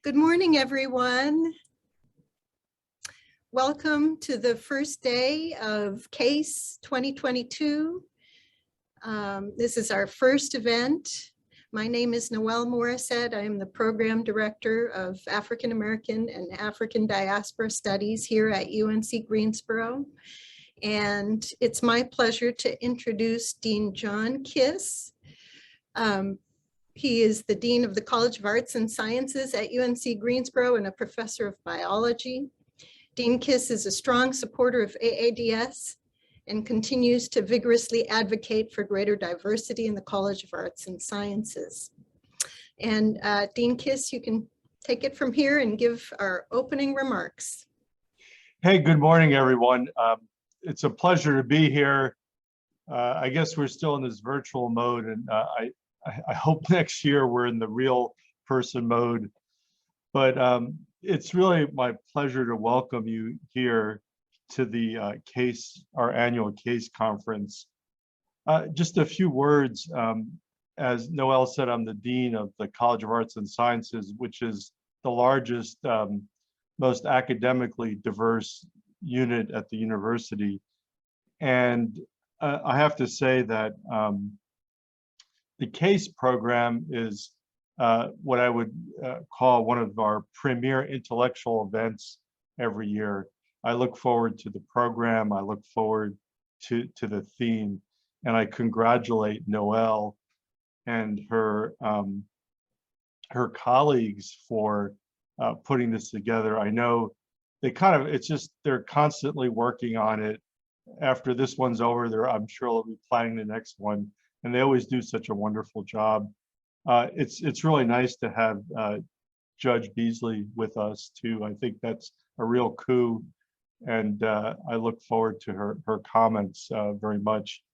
Good morning, everyone. Welcome to the first day of CACE 2022. This is our first event. My name is Noelle Morissette. I am the Program Director of African American and African Diaspora Studies here at UNC Greensboro. And it's my pleasure to introduce Dean John Kiss. He is the Dean of the College of Arts and Sciences at UNC Greensboro and a professor of biology. Dean Kiss is a strong supporter of AADS and continues to vigorously advocate for greater diversity in the College of Arts and Sciences. And Dean Kiss, you can take it from here and give our opening remarks. Hey, good morning, everyone. It's a pleasure to be here. I guess we're still in this virtual mode, and I hope next year we're in the real person mode. But it's really my pleasure to welcome you here to the CACE, our annual CACE conference. Just a few words. As Noelle said, I'm the Dean of the College of Arts and Sciences, which is the largest, most academically diverse unit at the university. And I have to say that the CACE program is what I would call one of our premier intellectual events every year. I look forward to the program. I look forward to the theme, and I congratulate Noelle and her colleagues for putting this together. I know they they're constantly working on it. After this one's over, I'm sure they'll be planning the next one. And they always do such a wonderful job. It's really nice to have Judge Beasley with us too. I think that's a real coup, and I look forward to her comments very much.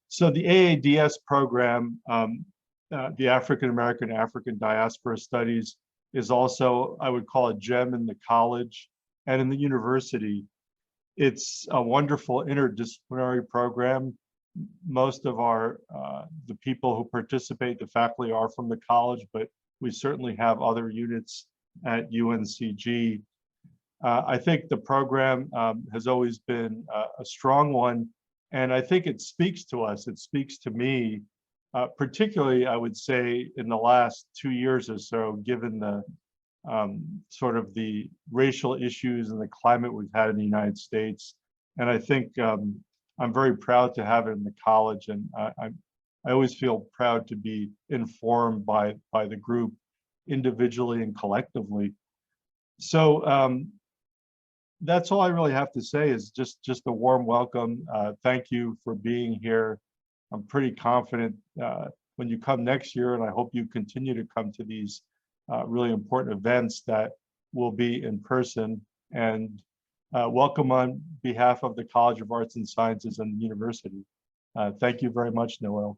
So the AADS program, the African American African Diaspora Studies, is also, I would call, a gem in the college and in the university. It's a wonderful interdisciplinary program. Most of the people who participate, the faculty, are from the college, but we certainly have other units at UNCG. I think the program has always been a strong one, and I think it speaks to us. It speaks to me, particularly, I would say, in the last 2 years or so, given the sort of the racial issues and the climate we've had in the United States. And I think I'm very proud to have it in the college, and I always feel proud to be informed by the group individually and collectively. So that's all I really have to say, is just a warm welcome. Thank you for being here. I'm pretty confident when you come next year, and I hope you continue to come to these really important events, that will be in person. And welcome on behalf of the College of Arts and Sciences and the university. Thank you very much, Noelle.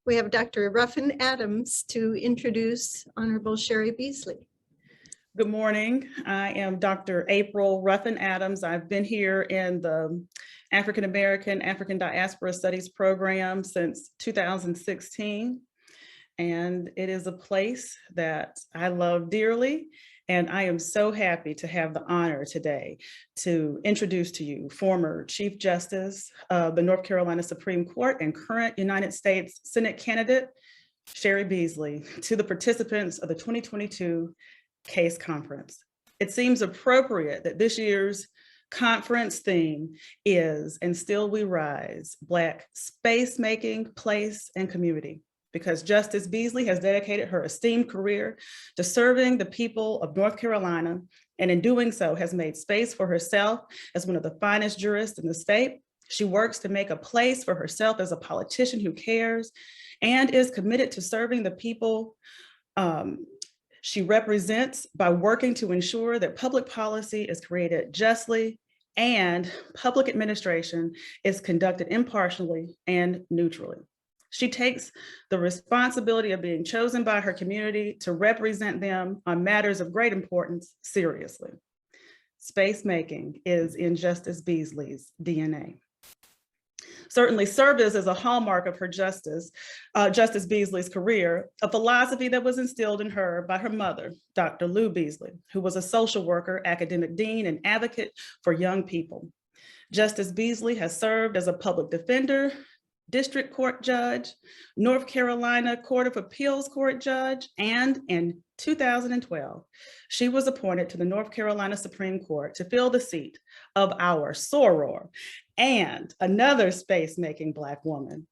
We have Dr. Ruffin Adams to introduce Honorable Cheri Beasley. Good morning. I am Dr. April Ruffin Adams. I've been here in the African American African Diaspora Studies program since 2016. And it is a place that I love dearly. And I am so happy to have the honor today to introduce to you former Chief Justice of the North Carolina Supreme Court and current United States Senate candidate, Cheri Beasley, to the participants of the 2022 CACE conference. It seems appropriate that this year's conference theme is "And Still We Rise: Black Space Making, Place, and Community," because Justice Beasley has dedicated her esteemed career to serving the people of North Carolina, and in doing so has made space for herself as one of the finest jurists in the state. She works to make a place for herself as a politician who cares and is committed to serving the people she represents by working to ensure that public policy is created justly and public administration is conducted impartially and neutrally. She takes the responsibility of being chosen by her community to represent them on matters of great importance seriously. Space making is in Justice Beasley's DNA. Certainly, service is a hallmark of her Justice Beasley's career, a philosophy that was instilled in her by her mother, Dr. Lou Beasley, who was a social worker, academic dean, and advocate for young people. Justice Beasley has served as a public defender, district court judge, North Carolina Court of Appeals court judge, and in 2012, she was appointed to the North Carolina Supreme Court to fill the seat of our soror and another space-making Black woman,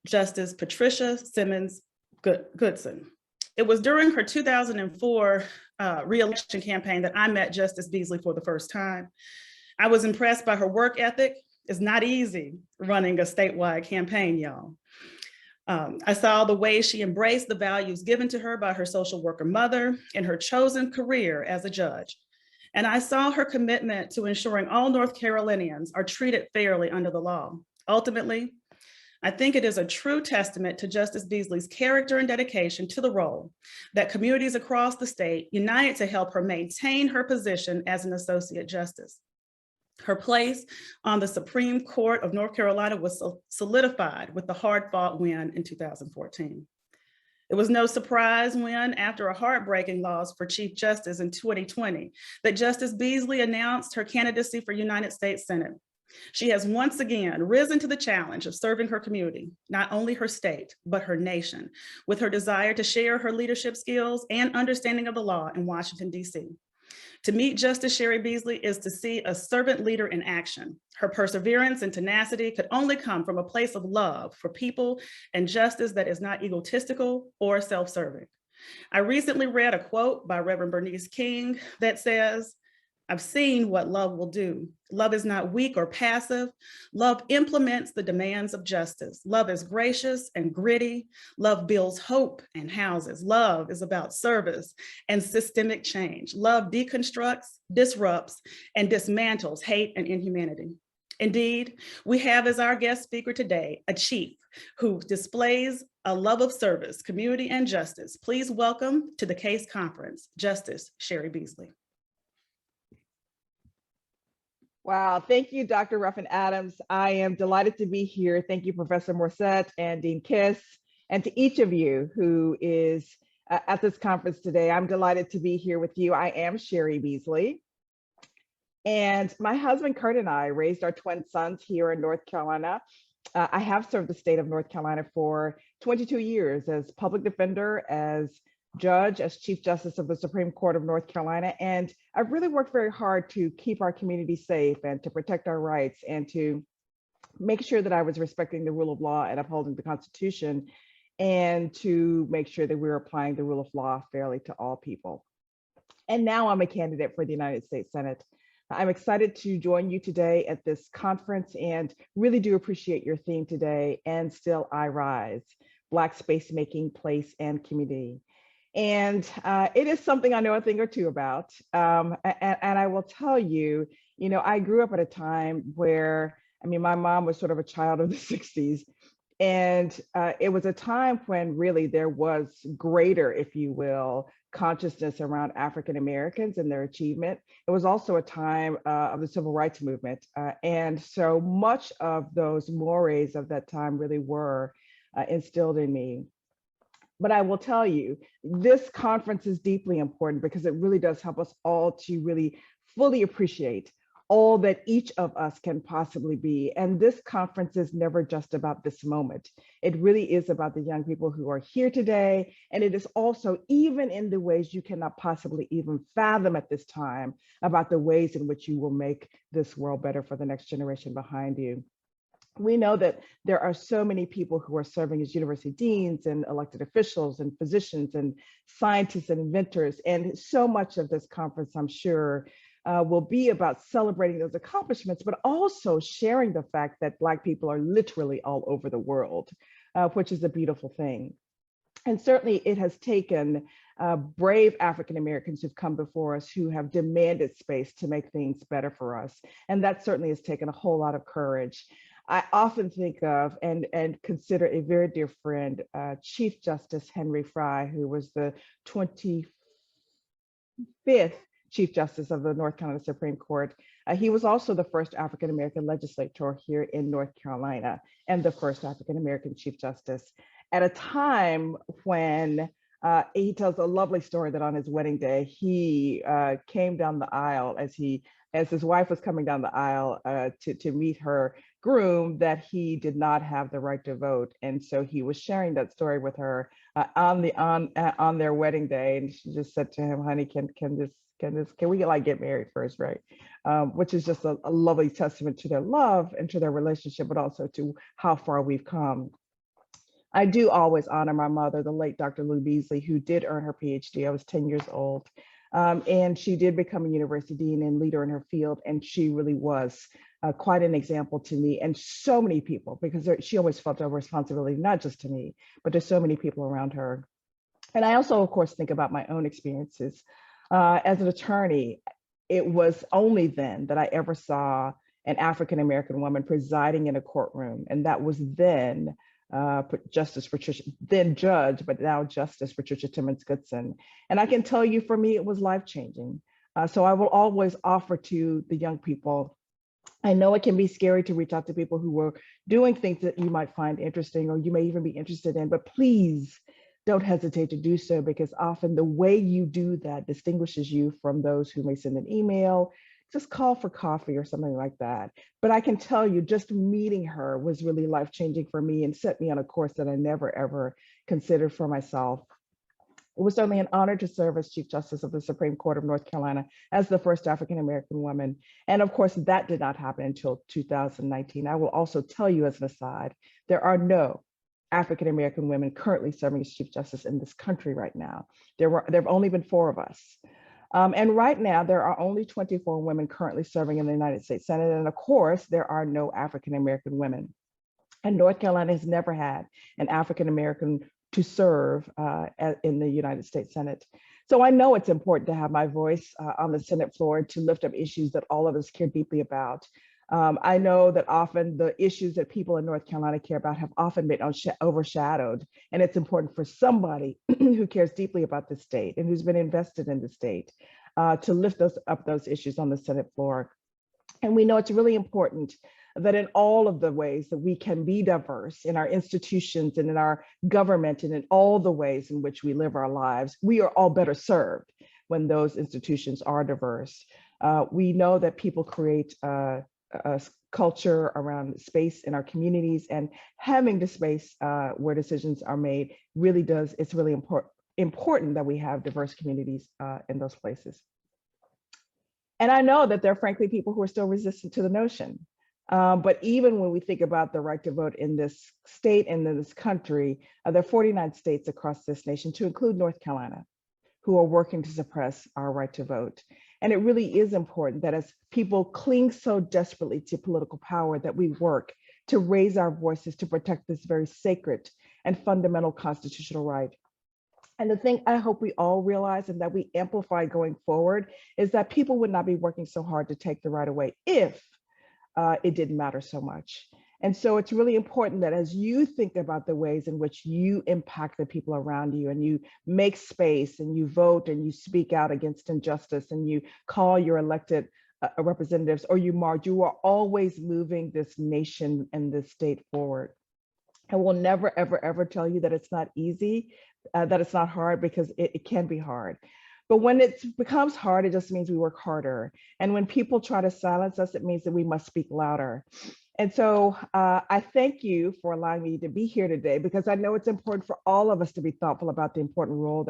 Justice Patricia Simmons Goodson. It was during her 2004 re-election campaign that I met Justice Beasley for the first time. I was impressed by her work ethic. It's not easy running a statewide campaign, y'all. I saw the way she embraced the values given to her by her social worker mother in her chosen career as a judge. And I saw her commitment to ensuring all North Carolinians are treated fairly under the law. Ultimately, I think it is a true testament to Justice Beasley's character and dedication to the role that communities across the state united to help her maintain her position as an associate justice. Her place on the Supreme Court of North Carolina was solidified with the hard-fought win in 2014. It was no surprise when, after a heartbreaking loss for Chief Justice in 2020, that Justice Beasley announced her candidacy for United States Senate. She has once again risen to the challenge of serving her community, not only her state, but her nation, with her desire to share her leadership skills and understanding of the law in Washington, D.C. To meet Justice Cheri Beasley is to see a servant leader in action. Her perseverance and tenacity could only come from a place of love for people and justice that is not egotistical or self-serving. I recently read a quote by Reverend Bernice King that says, "I've seen what love will do. Love is not weak or passive. Love implements the demands of justice. Love is gracious and gritty. Love builds hope and houses. Love is about service and systemic change. Love deconstructs, disrupts, and dismantles hate and inhumanity." Indeed, we have as our guest speaker today, a chief who displays a love of service, community, and justice. Please welcome to the CACE conference, Justice Cheri Beasley. Wow, thank you, Dr. Ruffin Adams. I am delighted to be here. Thank you, Professor Morissette and Dean Kiss, and to each of you who is at this conference today. I'm delighted to be here with you. I am Cheri Beasley, and my husband Kurt and I raised our twin sons here in North Carolina. I have served the state of North Carolina for 22 years as public defender, as judge, as Chief Justice of the Supreme Court of North Carolina. And I've really worked very hard to keep our community safe and to protect our rights and to make sure that I was respecting the rule of law and upholding the Constitution, and to make sure that we're applying the rule of law fairly to all people. And now I'm a candidate for the United States Senate. I'm excited to join you today at this conference and really do appreciate your theme today, "And Still I Rise, Black Space Making, Place, and Community." And it is something I know a thing or two about. And I will tell you, I grew up at a time where, my mom was sort of a child of the 60s. And it was a time when really there was greater, if you will, consciousness around African Americans and their achievement. It was also a time of the civil rights movement. And so much of those mores of that time really were instilled in me. But I will tell you, this conference is deeply important because it really does help us all to really fully appreciate all that each of us can possibly be. And this conference is never just about this moment. It really is about the young people who are here today. And it is also, even in the ways you cannot possibly even fathom at this time, about the ways in which you will make this world better for the next generation behind you. We know that there are so many people who are serving as university deans and elected officials and physicians and scientists and inventors. And so much of this conference, I'm sure, will be about celebrating those accomplishments, but also sharing the fact that Black people are literally all over the world, which is a beautiful thing. And certainly it has taken brave African Americans who've come before us who have demanded space to make things better for us. And that certainly has taken a whole lot of courage. I often think of and consider a very dear friend, Chief Justice Henry Fry, who was the 25th Chief Justice of the North Carolina Supreme Court. He was also the first African-American legislator here in North Carolina and the first African-American Chief Justice at a time when he tells a lovely story that on his wedding day, he came down the aisle as his wife was coming down the aisle to meet her groom, that he did not have the right to vote. And so he was sharing that story with her on their wedding day. And she just said to him, honey, can we like get married first, right? Which is just a lovely testament to their love and to their relationship, but also to how far we've come. I do always honor my mother, the late Dr. Lou Beasley, who did earn her PhD. I was 10 years old. And she did become a university dean and leader in her field. And she really was quite an example to me and so many people, because she always felt a responsibility, not just to me, but to so many people around her. And I also, of course, think about my own experiences. As an attorney, it was only then that I ever saw an African-American woman presiding in a courtroom. And that was then then Judge, but now Justice Patricia Timmons Goodson. And I can tell you, for me, it was life-changing. So I will always offer to the young people, I know it can be scary to reach out to people who are doing things that you might find interesting or you may even be interested in, but please don't hesitate to do so, because often the way you do that distinguishes you from those who may send an email, just call for coffee or something like that. But I can tell you, just meeting her was really life-changing for me and set me on a course that I never, ever considered for myself. It was certainly an honor to serve as Chief Justice of the Supreme Court of North Carolina as the first African-American woman. And of course, that did not happen until 2019. I will also tell you as an aside, there are no African-American women currently serving as Chief Justice in this country right now. There have only been 4 of us. And right now, there are only 24 women currently serving in the United States Senate. And of course, there are no African-American women. And North Carolina has never had an African-American to serve in the United States Senate. So I know it's important to have my voice on the Senate floor to lift up issues that all of us care deeply about. I know that often the issues that people in North Carolina care about have often been overshadowed, and it's important for somebody who cares deeply about the state and who's been invested in the state to lift those issues on the Senate floor. And we know it's really important that in all of the ways that we can be diverse in our institutions and in our government and in all the ways in which we live our lives, we are all better served when those institutions are diverse. We know that people create a culture around space in our communities, and having the space where decisions are made really does, it's really important that we have diverse communities in those places. And I know that there are frankly people who are still resistant to the notion. But even when we think about the right to vote in this state and in this country, there are 49 states across this nation, to include North Carolina, who are working to suppress our right to vote. And it really is important that as people cling so desperately to political power, that we work to raise our voices to protect this very sacred and fundamental constitutional right. And the thing I hope we all realize and that we amplify going forward is that people would not be working so hard to take the right away if it didn't matter so much. And so it's really important that as you think about the ways in which you impact the people around you, and you make space and you vote and you speak out against injustice and you call your elected representatives or you march, you are always moving this nation and this state forward. I will never, ever, ever tell you that it's not easy, that it's not hard, because it can be hard. But when it becomes hard, it just means we work harder. And when people try to silence us, it means that we must speak louder. And so I thank you for allowing me to be here today, because I know it's important for all of us to be thoughtful about the important roles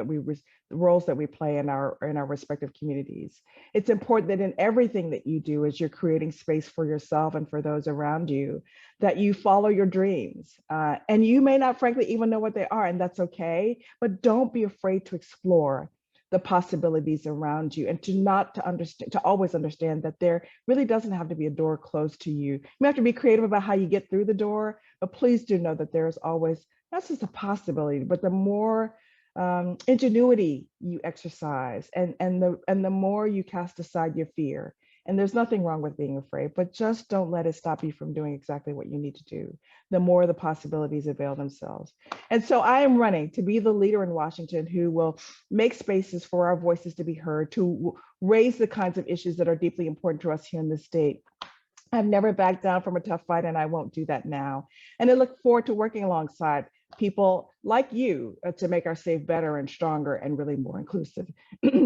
that we play in our respective communities. It's important that in everything that you do, as you're creating space for yourself and for those around you, that you follow your dreams. And you may not, frankly, even know what they are, and that's okay. But don't be afraid to explore the possibilities around you, and to always understand that there really doesn't have to be a door closed to you. You have to be creative about how you get through the door, but please do know that there is always not just a possibility, but the more ingenuity you exercise and the more you cast aside your fear And there's nothing wrong with being afraid, but just don't let it stop you from doing exactly what you need to do. The more the possibilities avail themselves. And so I am running to be the leader in Washington who will make spaces for our voices to be heard, to raise the kinds of issues that are deeply important to us here in the state. I've never backed down from a tough fight, and I won't do that now. And I look forward to working alongside people like you to make our state better and stronger and really more inclusive.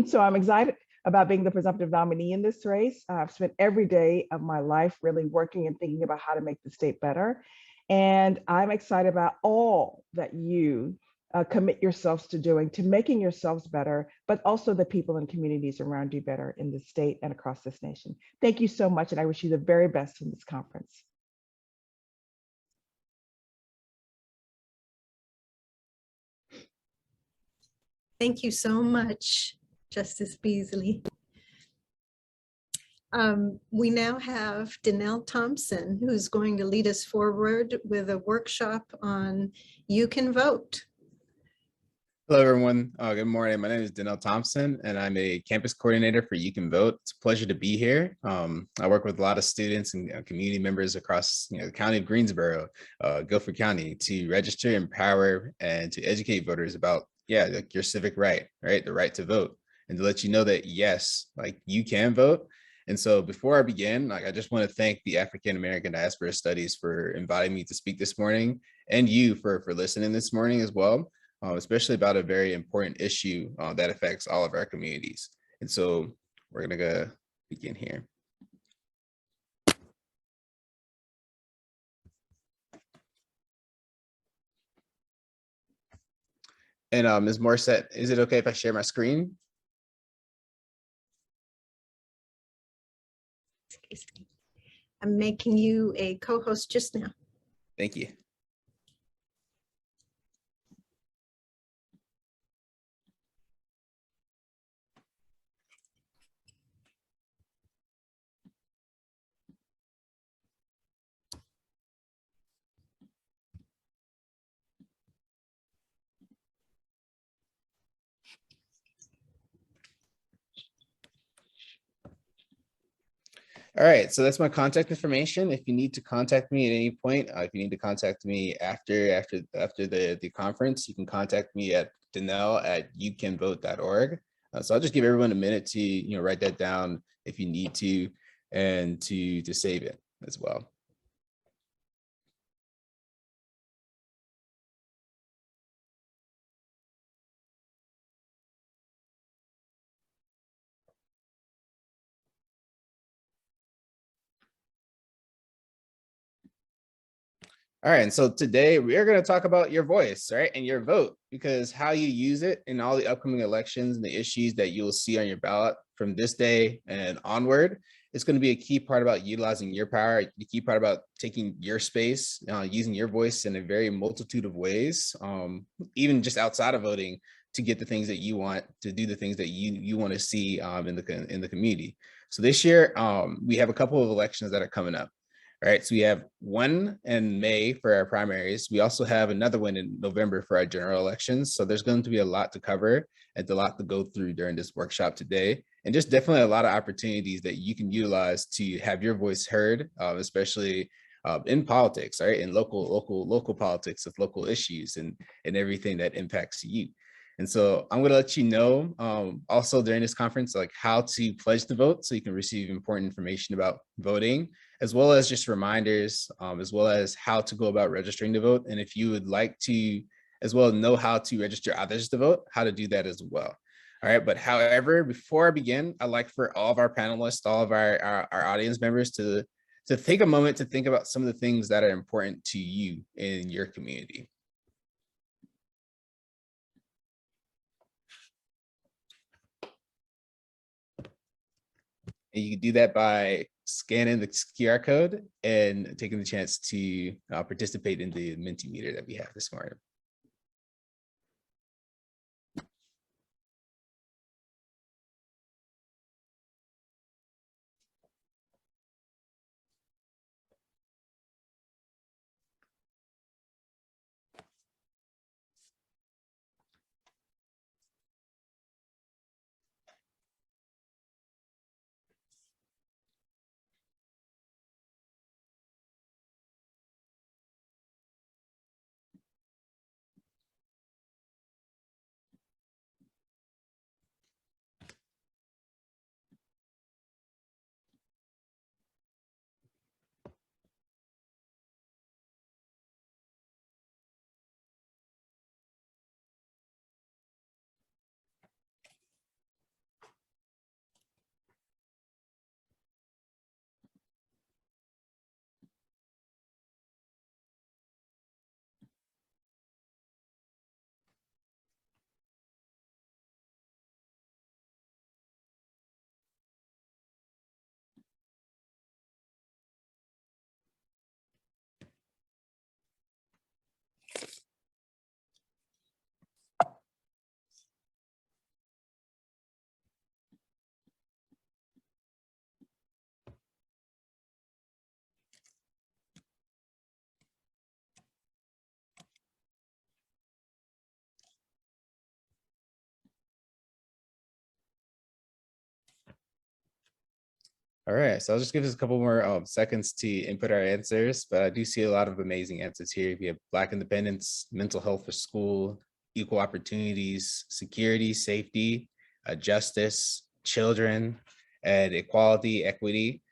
So I'm excited about being the presumptive nominee in this race. I've spent every day of my life really working and thinking about how to make the state better. And I'm excited about all that you commit yourselves to doing, to making yourselves better, but also the people and communities around you better in the state and across this nation. Thank you so much, and I wish you the very best in this conference. Thank you so much, Justice Beasley. We now have Deanelle Thompson, who's going to lead us forward with a workshop on You Can Vote. Hello, everyone. Good morning. My name is Deanelle Thompson, and I'm a campus coordinator for You Can Vote. It's a pleasure to be here. I work with a lot of students and community members across the county of Greensboro, Guilford County, to register, empower, and to educate voters about like your civic right, the right to vote, and to let you know that yes, like you can vote. And so before I begin, I just want to thank the African American Diaspora Studies for inviting me to speak this morning, and you for listening this morning as well. Especially about a very important issue that affects all of our communities. And so we're gonna go begin here. And Ms. Morissette, is it okay if I share my screen? I'm making you a co-host just now. Thank you. All right, so that's my contact information. If you need to contact me at any point, if you need to contact me after the conference, you can contact me at Deanelle@youcanvote.org. So I'll just give everyone a minute to write that down if you need to, and to save it as well. All right, and so today we are going to talk about your voice, right, and your vote, because how you use it in all the upcoming elections and the issues that you will see on your ballot from this day and onward is going to be a key part about utilizing your power, the key part about taking your space, using your voice in a very multitude of ways, even just outside of voting, to get the things that you want, to do the things that you want to see in the community. So this year, we have a couple of elections that are coming up. All right, so we have one in May for our primaries. We also have another one in November for our general elections. So there's going to be a lot to cover and a lot to go through during this workshop today. And just definitely a lot of opportunities that you can utilize to have your voice heard, especially in politics, right? In local politics with local issues and everything that impacts you. And so I'm going to let you know also during this conference, like how to pledge to vote so you can receive important information about voting, as well as just reminders, as well as how to go about registering to vote. And if you would like to as well know how to register others to vote, how to do that as well. All right, but however, before I begin, I'd like for all of our panelists, all of our audience members to take a moment to think about some of the things that are important to you in your community. And you can do that by scanning the QR code and taking the chance to participate in the Mentimeter that we have this morning. All right, so I'll just give us a couple more seconds to input our answers, but I do see a lot of amazing answers here. We have Black independence, mental health for school, equal opportunities, security, safety, justice, children, and equality, equity.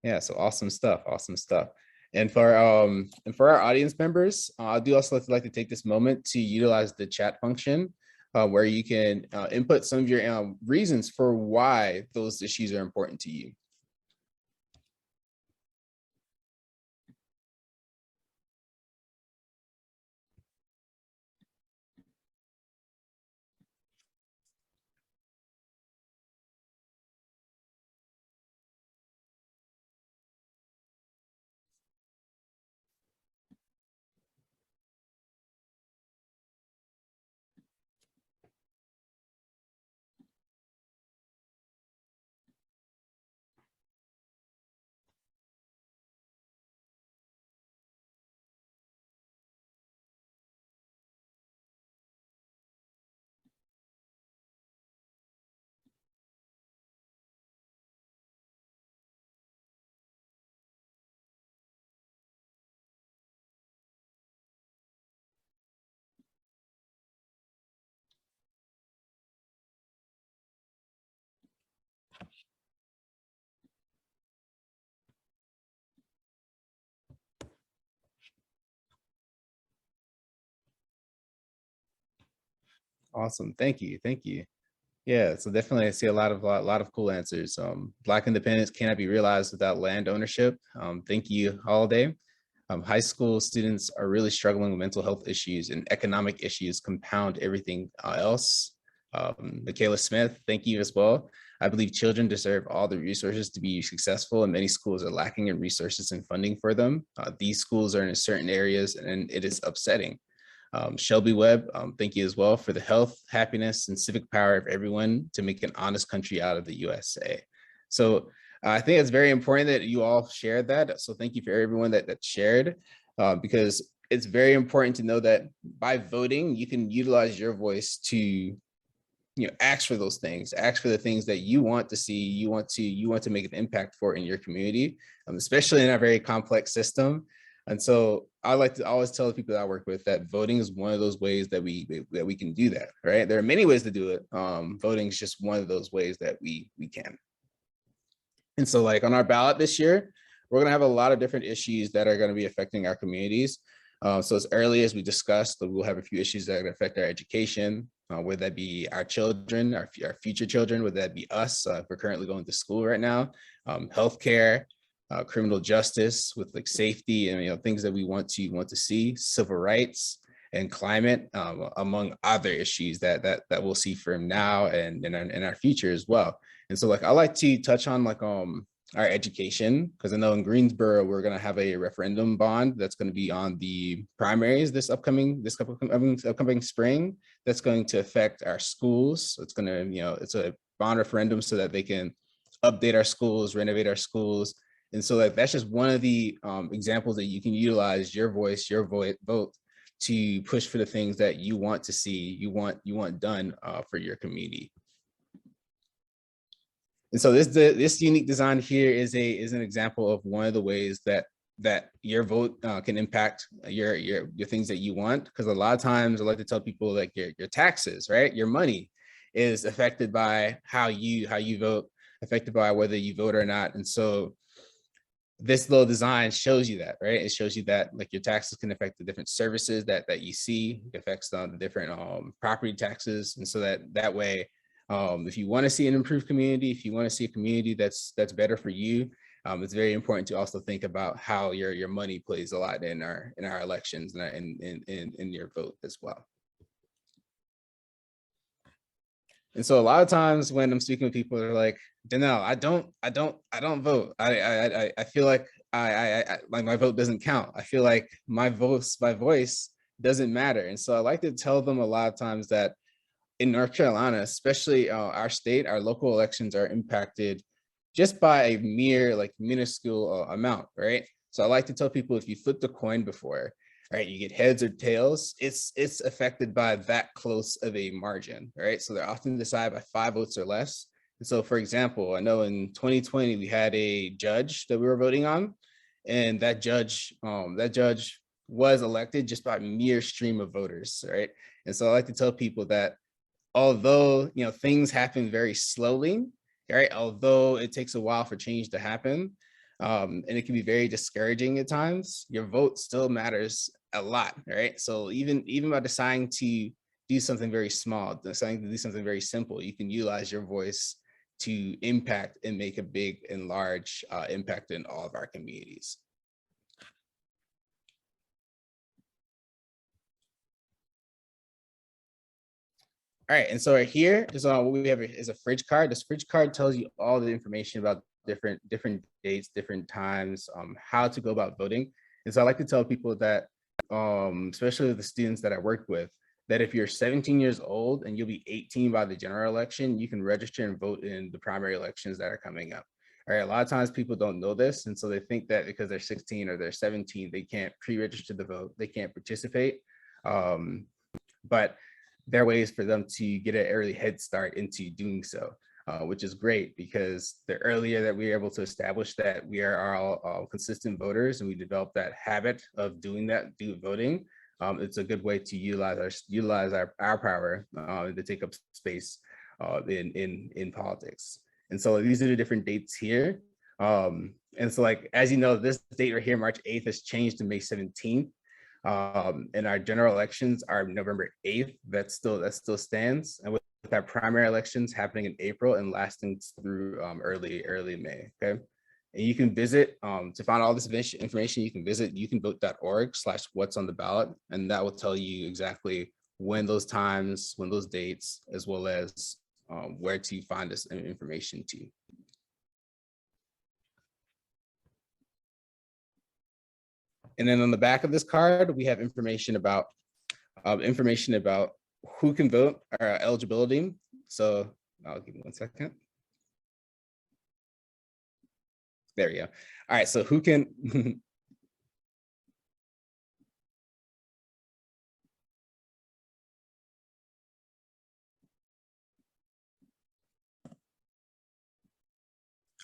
Yeah, so awesome stuff, awesome stuff. And for our audience members, I do also like to take this moment to utilize the chat function where you can input some of your reasons for why those issues are important to you. Awesome, thank you, thank you. Yeah, so definitely I see a lot of cool answers. Black independence cannot be realized without land ownership. Thank you, Holiday. High school students are really struggling with mental health issues, and economic issues compound everything else. Michaela Smith, thank you as well. I believe children deserve all the resources to be successful, and many schools are lacking in resources and funding for them. These schools are in certain areas, and it is upsetting. Shelby Webb, thank you as well for the health, happiness, and civic power of everyone to make an honest country out of the USA. So I think it's very important that you all shared that. So thank you for everyone that shared, because it's very important to know that by voting, you can utilize your voice to ask for those things, ask for the things that you want to see, you want to make an impact for in your community, especially in a very complex system. And so I like to always tell the people that I work with that voting is one of those ways that we can do that, right? There are many ways to do it. Voting is just one of those ways that we can. And so like on our ballot this year, we're gonna have a lot of different issues that are gonna be affecting our communities. So as early as we discussed, we'll have a few issues that affect our education, whether that be our children, our future children, whether that be us, if we're currently going to school right now, healthcare, criminal justice with like safety and things that we want to see, civil rights and climate, among other issues that we'll see from now and in our future as well. And so like I like to touch on like our education, because I know in Greensboro we're going to have a referendum bond that's going to be on the primaries this upcoming spring that's going to affect our schools. So it's going to it's a bond referendum so that they can update our schools, renovate our schools. And so like that's just one of the examples that you can utilize your voice, your vote to push for the things that you want to see, you want done for your community. And so this unique design here is an example of one of the ways that your vote can impact your things that you want. Because a lot of times I like to tell people like your taxes, right? Your money is affected by how you vote, affected by whether you vote or not. And so this little design shows you that, right? It shows you that like your taxes can affect the different services that you see. It affects the different property taxes. And so that way, if you want to see an improved community, if you want to see a community that's better for you, it's very important to also think about how your money plays a lot in our elections and in your vote as well. And so a lot of times when I'm speaking with people, they're like, Deanelle, I don't vote. I feel like like my vote doesn't count. I feel like my voice doesn't matter. And so I like to tell them a lot of times that in North Carolina, especially our state, our local elections are impacted just by a mere like minuscule amount, right? So I like to tell people if you flipped a coin before, right, you get heads or tails, it's affected by that close of a margin, right? So they're often decided by 5 votes or less. So for example, I know in 2020, we had a judge that we were voting on, and that judge was elected just by mere stream of voters, right? And so I like to tell people that although, things happen very slowly, right? Although it takes a while for change to happen, and it can be very discouraging at times, your vote still matters a lot, right? So even by deciding to do something very small, deciding to do something very simple, you can utilize your voice to impact and make a big and large impact in all of our communities. All right, and so right here is what we have is a fridge card. This fridge card tells you all the information about different dates, different times, how to go about voting. And so I like to tell people that, especially the students that I work with, that if you're 17 years old and you'll be 18 by the general election, you can register and vote in the primary elections that are coming up. All right, a lot of times people don't know this, and so they think that because they're 16 or they're 17, they can't pre-register the vote, they can't participate. But there are ways for them to get an early head start into doing so, which is great because the earlier that we're able to establish that we are all consistent voters and we develop that habit of doing that, voting, it's a good way to utilize our power to take up space in politics. And so these are the different dates here. And so, like, as you know, this date right here, March 8th, has changed to May 17th. And our general elections are November 8th. That still stands. And with our primary elections happening in April and lasting through early May. Okay. And you can visit to find all this information. You can visit youcanvote.org/what's on the ballot, and that will tell you exactly when those times, when those dates, as well as where to find this information to. And then on the back of this card, we have information about who can vote, our eligibility. So I'll give you 1 second. There we go. All right, so who can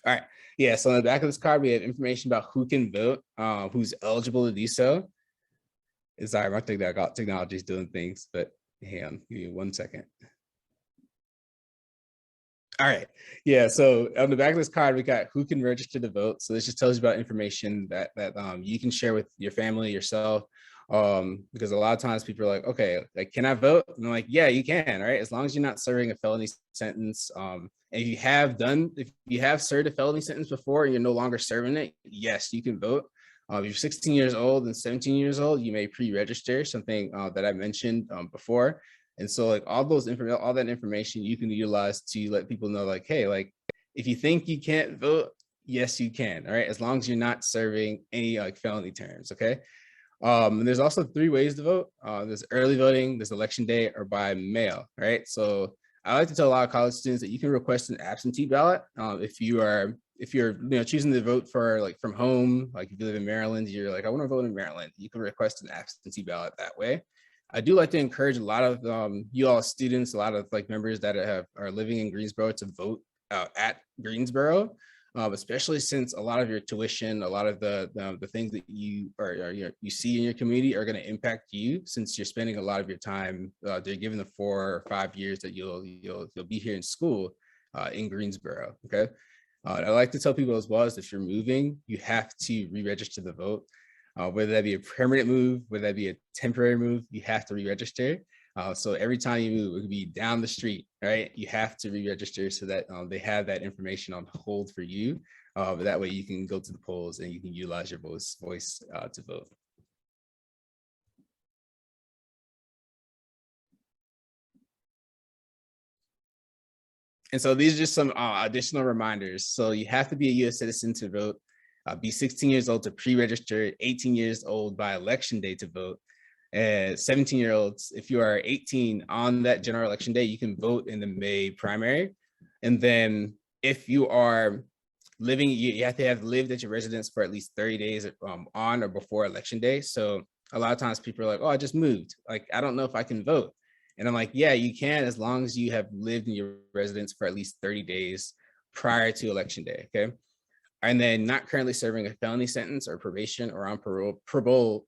all right, yeah, so on the back of this card, we have information about who can vote, who's eligible to do so. Sorry, my technology is doing things, but hang on, give me 1 second. All right, yeah, so on the back of this card, we got who can register to vote. So this just tells you about information that you can share with your family, yourself, because a lot of times people are like, okay, like, can I vote? And I'm like, yeah, you can, right? As long as you're not serving a felony sentence. And if you have served a felony sentence before and you're no longer serving it, yes, you can vote. If you're 16 years old and 17 years old, you may pre-register, something that I mentioned before. And so, like, all that information you can utilize to let people know, like, hey, like, if you think you can't vote, yes, you can. All right, as long as you're not serving any like felony terms. Okay. And there's also 3 ways to vote. There's early voting, there's election day, or by mail. Right. So I like to tell a lot of college students that you can request an absentee ballot if you're choosing to vote for, like, from home. Like, if you live in Maryland, you're like, I want to vote in Maryland. You can request an absentee ballot that way. I do like to encourage a lot of you all students, a lot of like members that are living in Greensboro to vote at Greensboro, especially since a lot of your tuition, a lot of the things that you see in your community are going to impact you, since you're spending a lot of your time, they're given the 4 or 5 years that you'll be here in school in Greensboro. Okay. I like to tell people as well is if you're moving, you have to re-register the vote. Whether that be a permanent move, whether that be a temporary move, you have to re-register. So every time you move, it could be down the street, right? You have to re-register so that they have that information on hold for you. That way you can go to the polls and you can utilize your voice to vote. And so these are just some additional reminders. So you have to be a U.S. citizen to vote. Be 16 years old to pre-register, 18 years old by election day to vote. 17-year-olds, if you are 18 on that general election day, you can vote in the May primary. And then if you are living, you have to have lived at your residence for at least 30 days on or before election day. So a lot of times people are like, oh, I just moved. Like, I don't know if I can vote. And I'm like, yeah, you can, as long as you have lived in your residence for at least 30 days prior to election day, okay? And then not currently serving a felony sentence or probation or on parole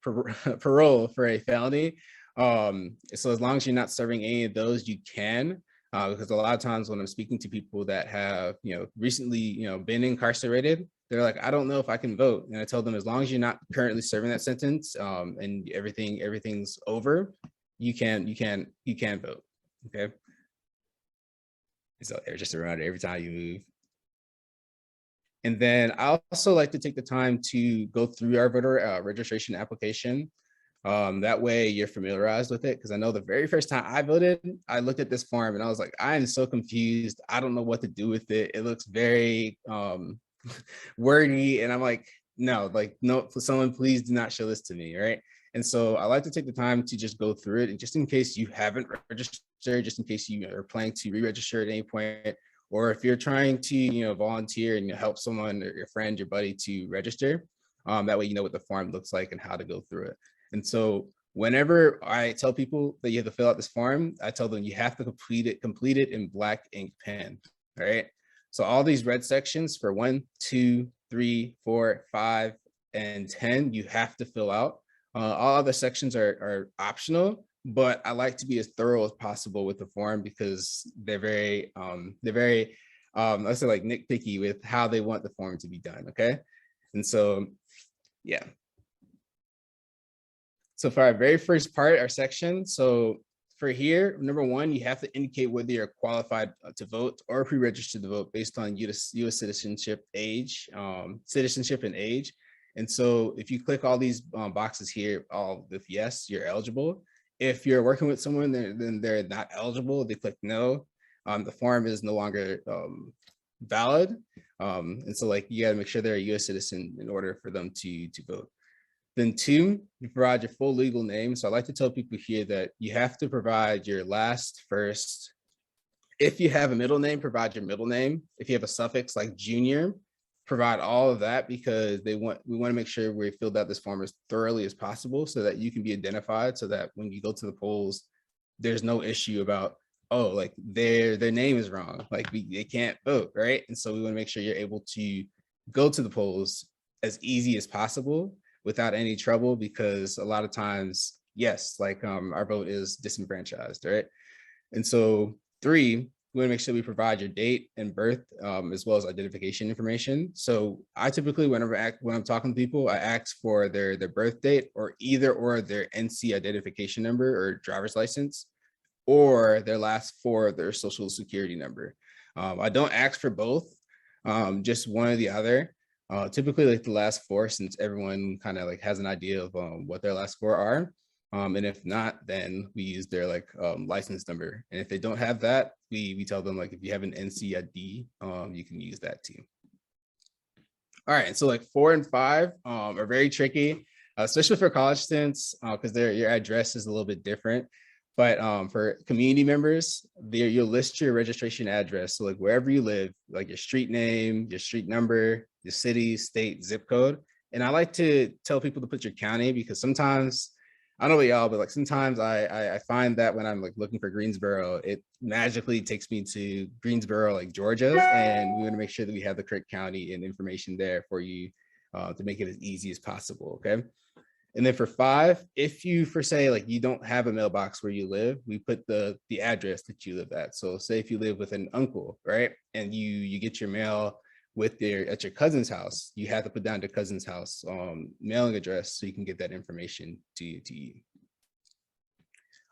for a felony. So as long as you're not serving any of those, you can, because a lot of times when I'm speaking to people that have, recently, been incarcerated, they're like, I don't know if I can vote. And I tell them, as long as you're not currently serving that sentence, and everything's over, you can vote. Okay. So there's just a reminder every time you move. And then I also like to take the time to go through our voter registration application. That way you're familiarized with it. Because I know the very first time I voted, I looked at this form and I was like, I am so confused. I don't know what to do with it. It looks very wordy. And I'm like, no, someone please do not show this to me, right? And so I like to take the time to just go through it. And just in case you haven't registered, just in case you are planning to re-register at any point, or if you're trying to, volunteer and help someone or your friend, your buddy to register, that way you know what the form looks like and how to go through it. And so whenever I tell people that you have to fill out this form, I tell them you have to complete it in black ink pen, all right? So all these red sections for 1, 2, 3, 4, 5, and 10, you have to fill out. All other sections are optional, but I like to be as thorough as possible with the form because they're very, let's say like nitpicky with how they want the form to be done, okay? And so, yeah. So for our very first part, our section, so for here, number 1, you have to indicate whether you're qualified to vote or pre-registered to vote based on US citizenship and age. And so if you click all these boxes here, all with yes, you're eligible. If you're working with someone, then they're not eligible, they click no. The form is no longer valid. And so like you gotta make sure they're a US citizen in order for them to vote. Then 2, you provide your full legal name. So I like to tell people here that you have to provide your last, first. If you have a middle name, provide your middle name. If you have a suffix like junior, provide all of that because we want to make sure we filled out this form as thoroughly as possible so that you can be identified, so that when you go to the polls, there's no issue about, oh, like their name is wrong, like they can't vote, right? And so we want to make sure you're able to go to the polls as easy as possible without any trouble, because a lot of times, yes, like our vote is disenfranchised, right? And so 3, we want to make sure we provide your date and birth, as well as identification information. So I typically, when I'm talking to people, I ask for their birth date or their NC identification number or driver's license, or their last 4 of their social security number. I don't ask for both, just one or the other. Typically like the last 4, since everyone kind of like has an idea of what their last 4 are. And if not, then we use their like license number. And if they don't have that, we tell them like, if you have an NC ID, you can use that too. All right, so like 4 and 5 are very tricky, especially for college students, because your address is a little bit different. But for community members, you'll list your registration address. So like wherever you live, like your street name, your street number, your city, state, zip code. And I like to tell people to put your county, because sometimes, I don't know about y'all, but like sometimes I find that when I'm like looking for Greensboro, it magically takes me to Greensboro, like Georgia. And we want to make sure that we have the correct county and information there for you to make it as easy as possible, okay? And then for 5, if you, for say, like you don't have a mailbox where you live, we put the address that you live at. So say if you live with an uncle, right? And you get your mail at your cousin's house, you have to put down the cousin's house mailing address so you can get that information to you.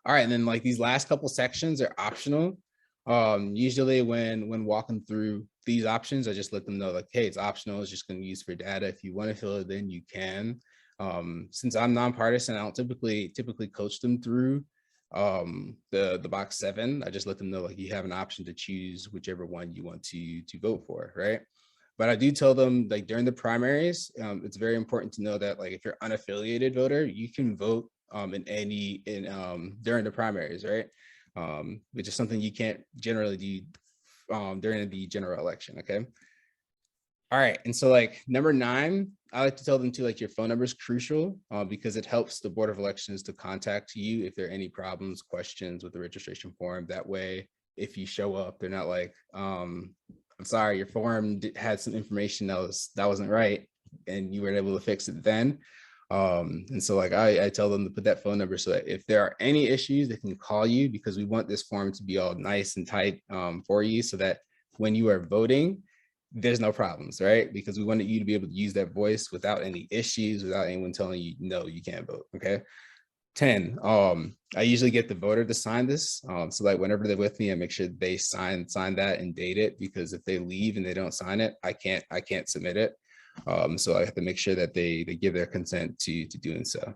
All right, and then like these last couple sections are optional. Usually when walking through these options, I just let them know like, hey, it's optional, it's just going to be used for data. If you want to fill it in, you can. Since I'm nonpartisan, I don't typically coach them through the box 7. I just let them know like you have an option to choose whichever one you want to vote for, right? But I do tell them like during the primaries, it's very important to know that like if you're unaffiliated voter, you can vote during the primaries, right? Which is something you can't generally do during the general election, okay? All right, and so like number 9, I like to tell them to like your phone number is crucial because it helps the Board of Elections to contact you if there are any problems, questions with the registration form. That way, if you show up, they're not like, I'm sorry, your form had some information that wasn't right, and you weren't able to fix it then. And so like I tell them to put that phone number so that if there are any issues, they can call you, because we want this form to be all nice and tight for you, so that when you are voting, there's no problems, right? Because we wanted you to be able to use that voice without any issues, without anyone telling you, no, you can't vote, okay? 10, I usually get the voter to sign this. So like whenever they're with me, I make sure they sign that and date it, because if they leave and they don't sign it, I can't submit it. So I have to make sure that they give their consent to doing so.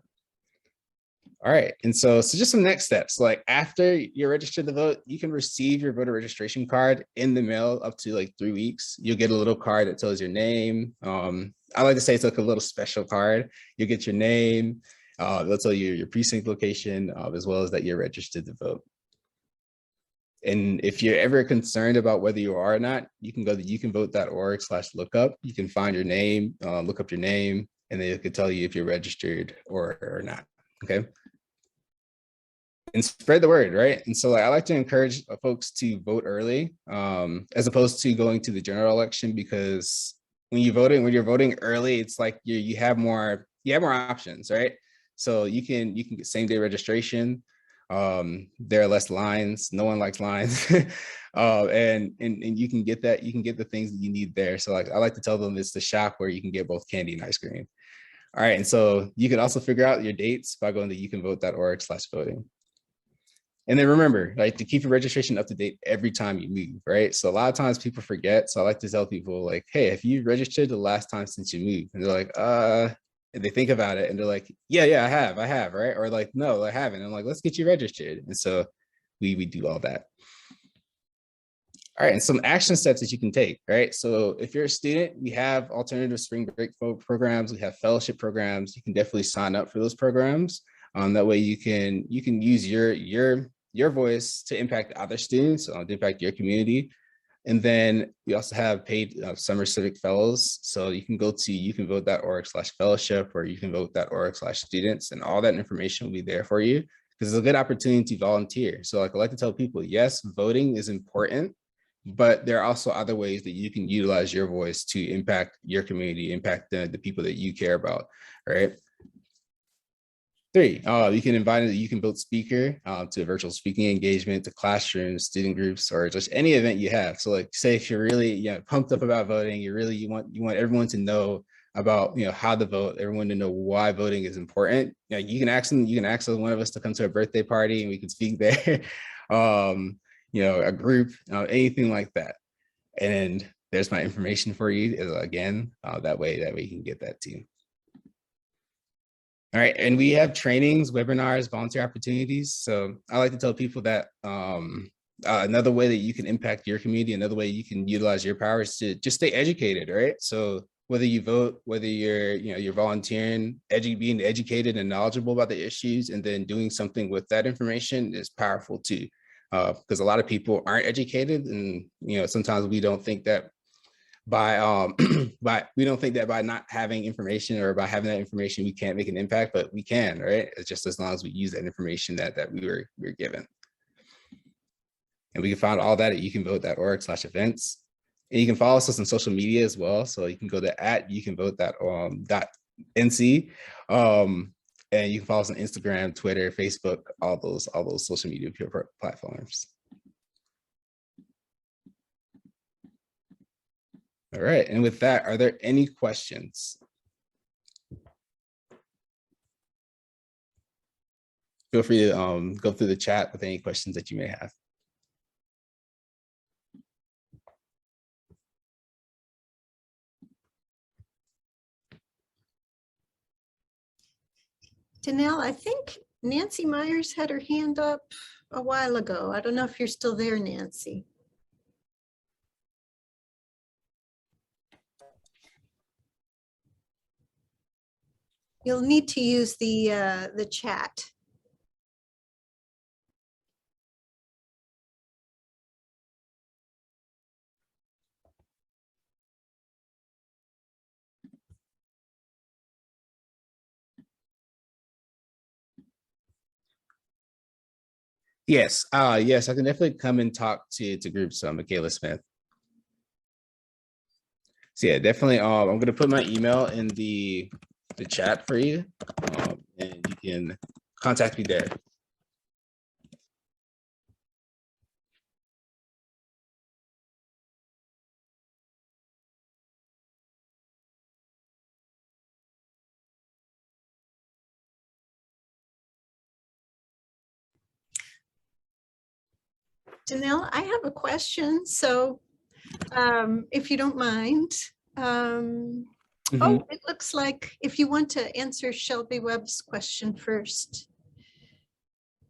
All right, and so just some next steps. Like after you're registered to vote, you can receive your voter registration card in the mail up to like 3 weeks. You'll get a little card that tells your name. I like to say it's like a little special card. You'll get your name. They'll tell you your precinct location, as well as that you're registered to vote. And if you're ever concerned about whether you are or not, you can go to youcanvote.org/lookup. You can find your name, look up your name, and then it could tell you if you're registered or not. Okay. And spread the word, right? And so like, I like to encourage folks to vote early, as opposed to going to the general election, because when you're voting early, it's like you have more options, right? So you can get same day registration. There are less lines. No one likes lines. And you can get the things that you need there. So like I like to tell them it's the shop where you can get both candy and ice cream. All right, and so you can also figure out your dates by going to youcanvote.org/voting. And then remember, like, to keep your registration up to date every time you move, right? So a lot of times people forget. So I like to tell people like, hey, if you registered the last time since you moved, and they're like, and they think about it and they're like, yeah, I have, right? Or like, no, I haven't. And I'm like, let's get you registered. And so we do all that. All right, and some action steps that you can take, right? So if you're a student, we have alternative spring break programs, we have fellowship programs. You can definitely sign up for those programs. That way you can use your voice to impact other students, to impact your community. And then we also have paid summer civic fellows. So you can go to youcanvote.org/fellowship or youcanvote.org/students, and all that information will be there for you, because it's a good opportunity to volunteer. So like I like to tell people, yes, voting is important, but there are also other ways that you can utilize your voice to impact your community, impact the people that you care about, right? 3, you can invite a You Can Vote speaker to a virtual speaking engagement, to classrooms, student groups, or just any event you have. So like say if you're really pumped up about voting, you want everyone to know about how to vote, everyone to know why voting is important. You can ask one of us to come to a birthday party and we can speak there. A group, anything like that. And there's my information for you again, that way you can get that too. All right, and we have trainings, webinars, volunteer opportunities. So I like to tell people that another way that you can impact your community, another way you can utilize your power is to just stay educated, right? So whether you vote, whether you're volunteering, being educated and knowledgeable about the issues, and then doing something with that information is powerful too. Because a lot of people aren't educated, and sometimes we don't think that by not having information, or by having that information, we can't make an impact, but we can, right? It's just as long as we use that information that we were given. And we can find all that at youcanvote.org/events. And you can follow us on social media as well. So you can go to @youcanvote.nc. And you can follow us on Instagram, Twitter, Facebook, all those social media platforms. All right, and with that, are there any questions? Feel free to go through the chat with any questions that you may have. Danelle, I think Nancy Myers had her hand up a while ago. I don't know if you're still there, Nancy. You'll need to use the chat. Yes, yes, I can definitely come and talk to groups. Michaela Smith. So yeah, definitely. I'm gonna put my email in the chat for you, and you can contact me there. Deanelle, I have a question. So if you don't mind. Oh, it looks like if you want to answer Shelby Webb's question first.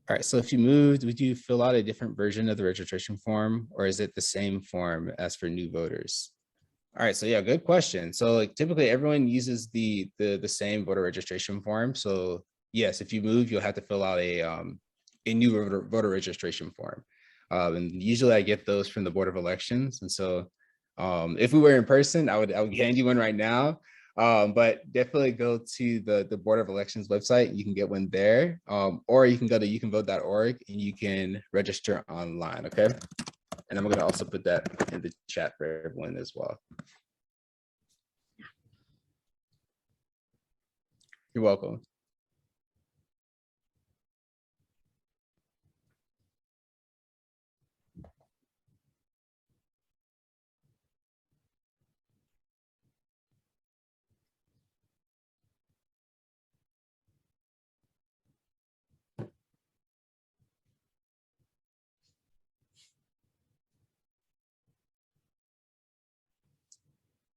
All right, so if you moved, would you fill out a different version of the registration form, or is it the same form as for new voters? All right, so yeah, good question. So like typically everyone uses the same voter registration form. So yes, if you move, you'll have to fill out a new voter registration form. And usually I get those from the Board of Elections. And so if we were in person, I would hand you one right now. But definitely go to the Board of Elections website. You can get one there, or you can go to youcanvote.org and you can register online. Okay. And I'm going to also put that in the chat for everyone as well. You're welcome.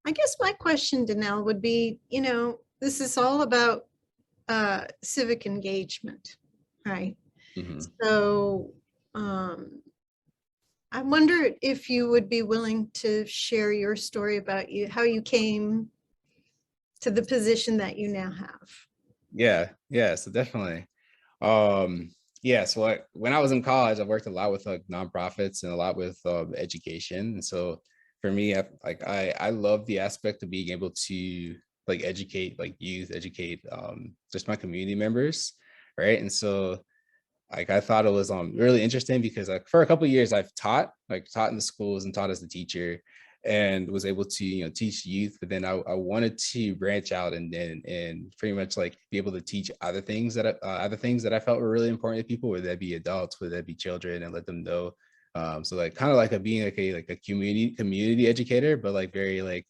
I guess my question, Deanelle, would be, this is all about civic engagement, right? Mm-hmm. So I wonder if you would be willing to share your story about how you came to the position that you now have. Yeah, so definitely. Yeah, so when I was in college, I worked a lot with like nonprofits and a lot with education. And so for me, I love the aspect of being able to like educate like youth, educate just my community members, right? And so like I thought it was really interesting because like for a couple of years I've taught in the schools and taught as a teacher and was able to teach youth, but then I wanted to branch out and pretty much like be able to teach other things that I felt were really important to people, whether that be adults, whether that be children, and let them know. So like kind of like being like a community educator, but like very like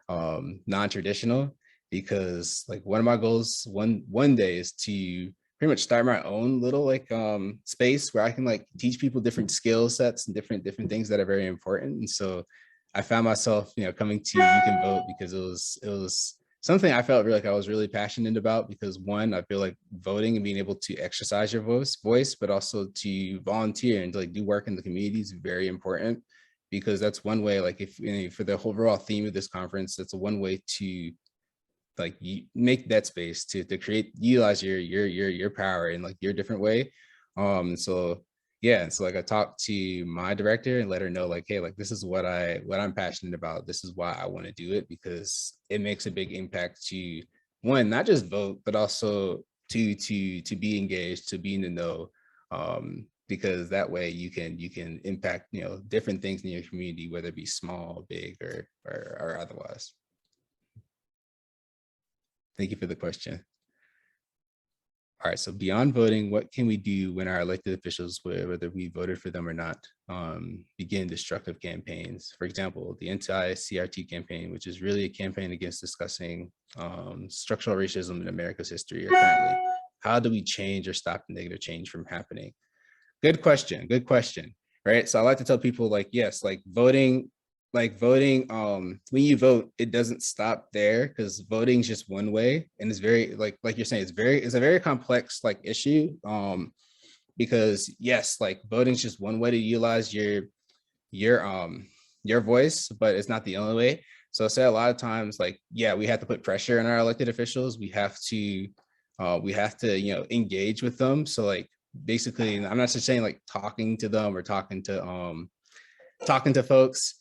non-traditional, because like one of my goals one day is to pretty much start my own little like space where I can like teach people different skill sets and different things that are very important. And so I found myself, coming to You Can Vote because it was something I felt like I was really passionate about, because one, I feel like voting and being able to exercise your voice, but also to volunteer and to like do work in the community is very important, because that's one way, like if for the overall theme of this conference, that's one way to like you make that space to utilize your power in like your different way. So yeah, so like I talked to my director and let her know like, hey, like this is what I'm passionate about. This is why I want to do it, because it makes a big impact to one, not just vote, but also to be engaged, to be in the know. Because that way you can impact different things in your community, whether it be small, big, or otherwise. Thank you for the question. All right, so beyond voting, what can we do when our elected officials, whether we voted for them or not, begin destructive campaigns? For example, the anti-CRT campaign, which is really a campaign against discussing structural racism in America's history or currently. How do we change or stop the negative change from happening? Good question, right? So I like to tell people like, yes, like voting, when you vote, it doesn't stop there, because voting is just one way, and it's very like you're saying, it's a very complex like issue, because yes, like voting is just one way to utilize your voice, but it's not the only way. So I say a lot of times like, yeah, we have to put pressure on our elected officials. We have to engage with them. So like basically, I'm not just saying like talking to them or talking to folks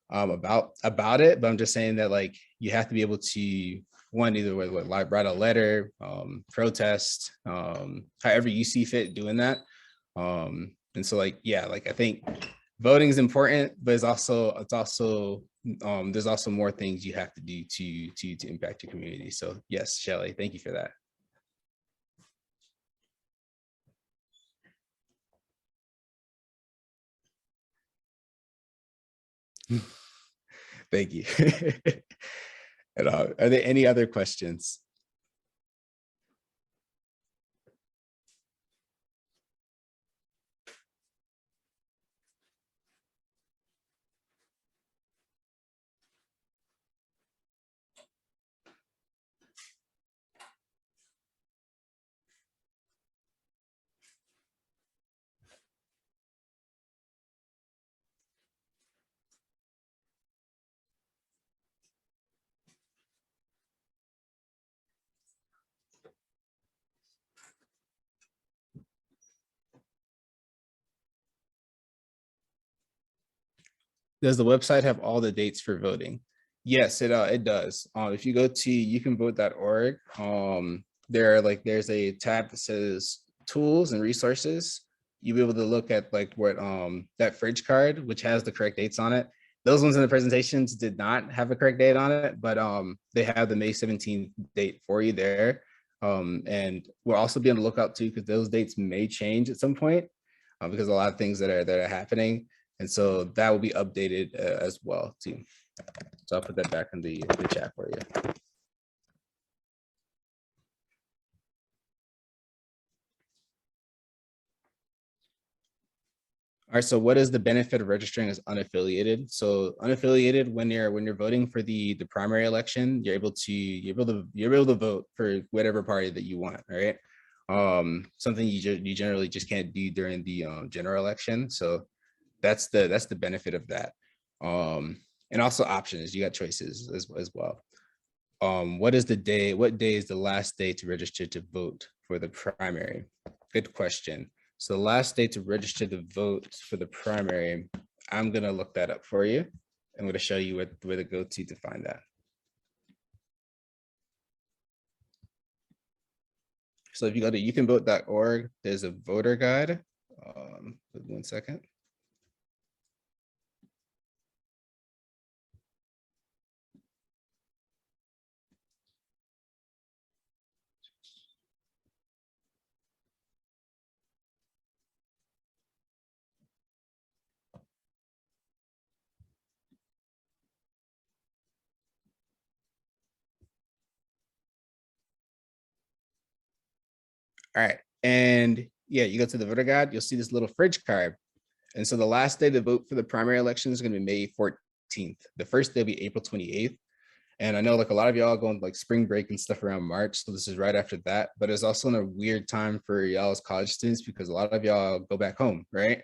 about it, but I'm just saying that like you have to be able to either like write a letter, protest, however you see fit doing that. And so like, yeah, like I think voting is important, but it's also there's also more things you have to do to impact your community. So yes, Shelley, thank you for that. Thank you. And, are there any other questions? Does the website have all the dates for voting? Yes, it does. If you go to youcanvote.org, there's a tab that says tools and resources. You'll be able to look at like what that fridge card, which has the correct dates on it. Those ones in the presentations did not have a correct date on it, but they have the May 17th date for you there. And we'll also be on the lookout too, because those dates may change at some point because a lot of things that are happening. And so that will be updated as well too. So I'll put that back in the chat for you. All right, so what is the benefit of registering as unaffiliated? So unaffiliated, when you're voting for the primary election, you're able to vote for whatever party that you want, right? Something you generally just can't do during the general election. So that's the benefit of that. And also options, you got choices as well. What day is the last day to register to vote for the primary? Good question. So the last day to register to vote for the primary, I'm gonna look that up for you. I'm gonna show you where to go to find that. So if you go to youcanvote.org, there's a voter guide. 1 second. All right, and yeah, you go to the voter guide, you'll see this little fridge card. And so the last day to vote for the primary election is going to be May 14th. The first day will be April 28th. And I know like a lot of y'all going like spring break and stuff around March. So this is right after that, but it's also in a weird time for y'all as college students because a lot of y'all go back home, right?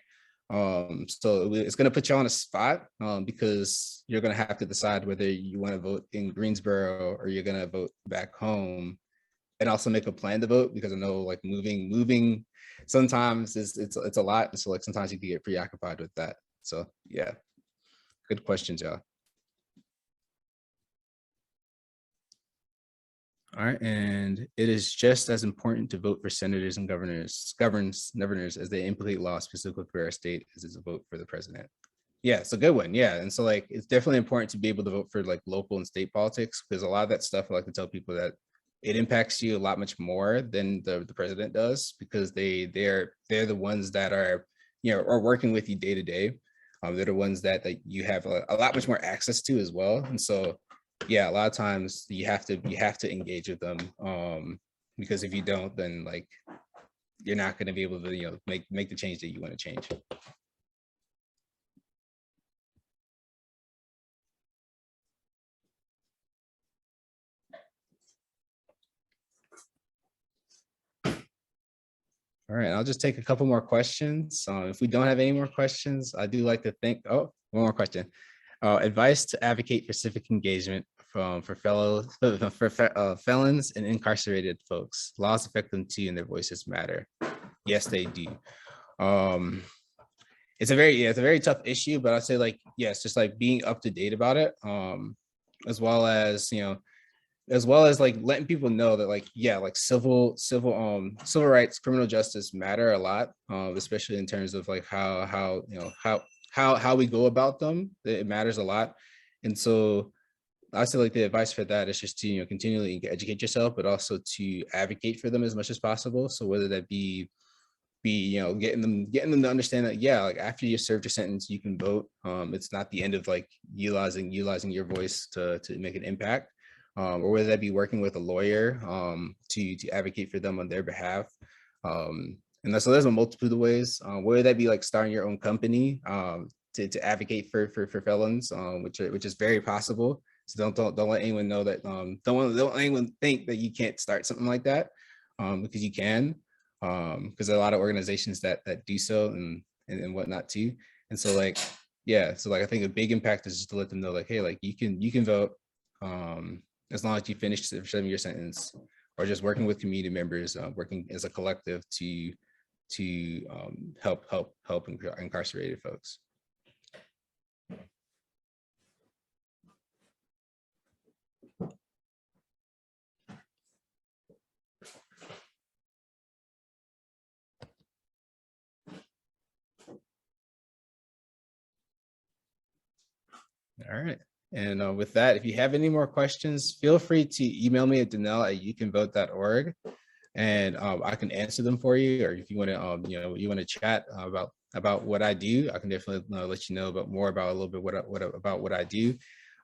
So it's going to put you on a spot because you're going to have to decide whether you want to vote in Greensboro or you're going to vote back home. And also make a plan to vote because I know like moving sometimes it's a lot. And so like sometimes you can get preoccupied with that. So yeah, good questions, y'all. All right, and it is just as important to vote for senators and governors as they implement laws specifically for our state as it's a vote for the president. Yeah, it's a good one. Yeah, and so like it's definitely important to be able to vote for like local and state politics because a lot of that stuff I like to tell people that it impacts you a lot much more than the president does because they're the ones that are are working with you day to day. They're the ones that you have a lot much more access to as well. And so yeah, a lot of times you have to engage with them because if you don't, then like you're not going to be able to make the change that you want to change. All right, I'll just take a couple more questions. If we don't have any more questions, I do like to think, one more question. Advice to advocate for civic engagement for felons and incarcerated folks. Laws affect them too and their voices matter. Yes, they do. It's a very tough issue, but I'd say like, yes, just like being up to date about it, as well as, as well as like letting people know that like, yeah, like civil rights, criminal justice matter a lot, especially in terms of like how we go about them. It matters a lot. And so I say like the advice for that is just to, continually educate yourself, but also to advocate for them as much as possible. So whether that be getting them to understand that, yeah, like after you served your sentence, you can vote. It's not the end of like utilizing your voice to make an impact, or whether that be working with a lawyer to advocate for them on their behalf. And so there's a multitude of ways, whether that be like starting your own company to advocate for felons, which is very possible. So don't let anyone know that, don't let anyone think that you can't start something like that, because you can. Because there are a lot of organizations that do so and whatnot too. And so like, yeah, so like I think a big impact is just to let them know like, hey, like you can vote as long as you finish serving your sentence, or just working with community members, working as a collective to help incarcerated folks. All right. And with that, if you have any more questions, feel free to email me at Deanelle@youcanvote.org, and I can answer them for you. Or if you want to, you want to chat about what I do, I can definitely let you know about a little bit about what I do,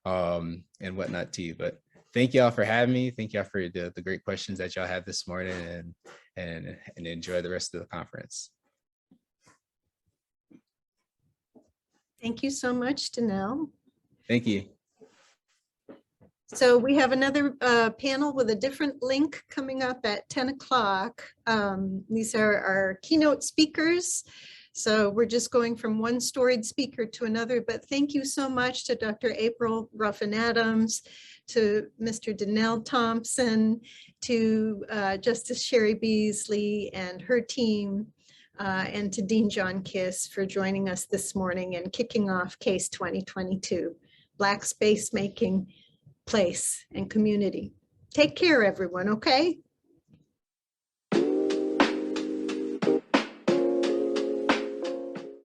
and whatnot too. But thank y'all for having me. Thank y'all for the great questions that y'all had this morning, and enjoy the rest of the conference. Thank you so much, Deanelle. Thank you. So we have another panel with a different link coming up at 10 o'clock. These are our keynote speakers. So we're just going from one storied speaker to another, but thank you so much to Dr. April Ruffin Adams, to Mr. Deanelle Thompson, to Justice Cheri Beasley and her team, and to Dean John Kiss for joining us this morning and kicking off CACE 2022, Black Space Making Place and Community. Take care, everyone, okay?